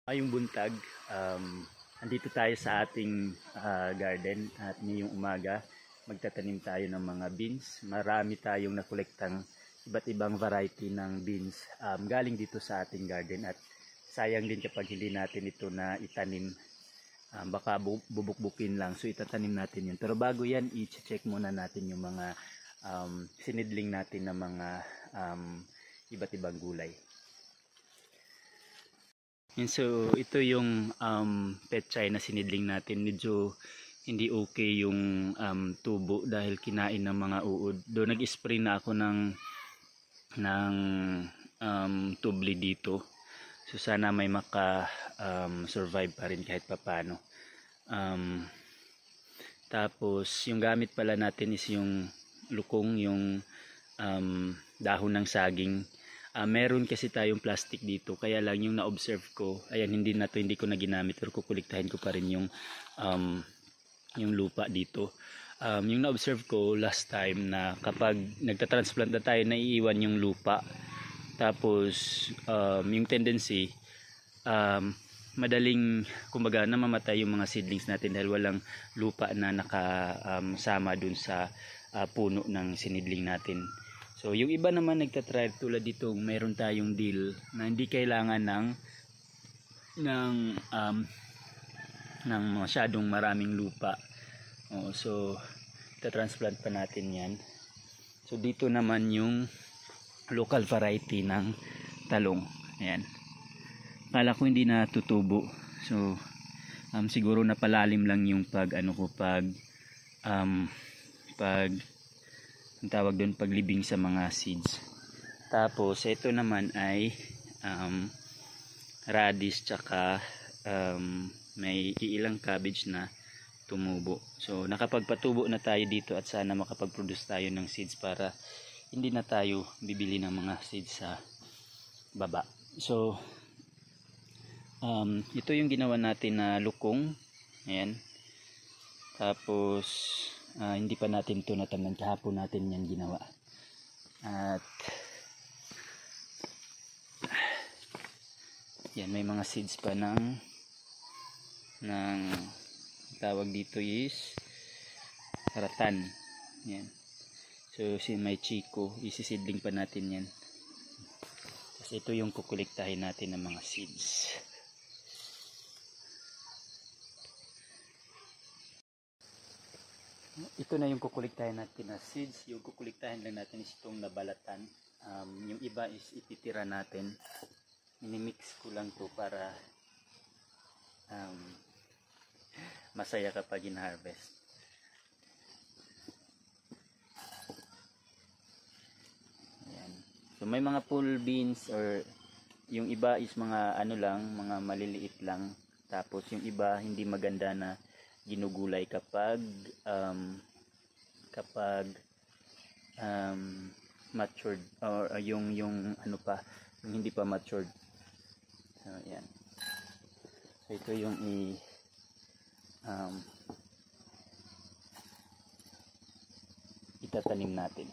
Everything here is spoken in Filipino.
Ngayong buntag, andito tayo sa ating garden at ngayong umaga magtatanim tayo ng mga beans. Marami tayong nakolektang iba't ibang variety ng beans galing dito sa ating garden at sayang din kapag hindi natin ito na itanim. Baka bubukbukin lang, so itatanim natin yun. Pero bago yan, i-check muna natin yung mga sinidling natin ng mga iba't ibang gulay. And so ito yung pechay na sinidling natin. Medyo hindi okay yung tubo dahil kinain ng mga uod. Doon nag-spray na ako ng tubli dito. So sana may survive pa rin kahit papano. Tapos yung gamit pala natin is yung lukong, yung dahon ng saging. Meron kasi tayong plastic dito, kaya lang yung na-observe ko, ayan, hindi ko na ginamit, pero kukuliktahin ko pa rin yung lupa dito. Yung na-observe ko last time na kapag nagtatransplant na tayo, naiiwan yung lupa. Tapos yung tendency, madaling kumbaga namamatay yung mga seedlings natin dahil walang lupa na nakasama dun sa puno ng sinidling natin. So yung iba naman nagtatry tulad dito, mayroon tayong deal na hindi kailangan ng masyadong maraming lupa. So itatransplant pa natin yan. So dito naman yung local variety ng talong. Ayan. Kala ko hindi na tutubo. So siguro napalalim lang yung pag ang tawag doon, paglibing sa mga seeds. Tapos ito naman ay radish, tsaka may ilang cabbage na tumubo. So nakapagpatubo na tayo dito at sana makapag-produce tayo ng seeds para hindi na tayo bibili ng mga seeds sa baba. So ito yung ginawa natin na lukong. Ayan. Tapos hindi pa natin ito natamnan, kahapon natin yan ginawa. At yan, may mga seeds pa ng tawag dito is ratan. Yan. So may chiko, isisidling pa natin yan. Kasi ito yung kukuliktahin natin ng mga seeds. Ito na yung kukuliktahin natin na seeds. Yung kukuliktahin lang natin is itong nabalatan. Yung iba is ititira natin. Minimix ko lang to para masaya kapag in-harvest. Ayan. So may mga full beans, or yung iba is mga mga maliliit lang. Tapos yung iba hindi maganda na ginugulay kapag matured, or yung hindi pa matured. So yan. So ito yung itatanim natin.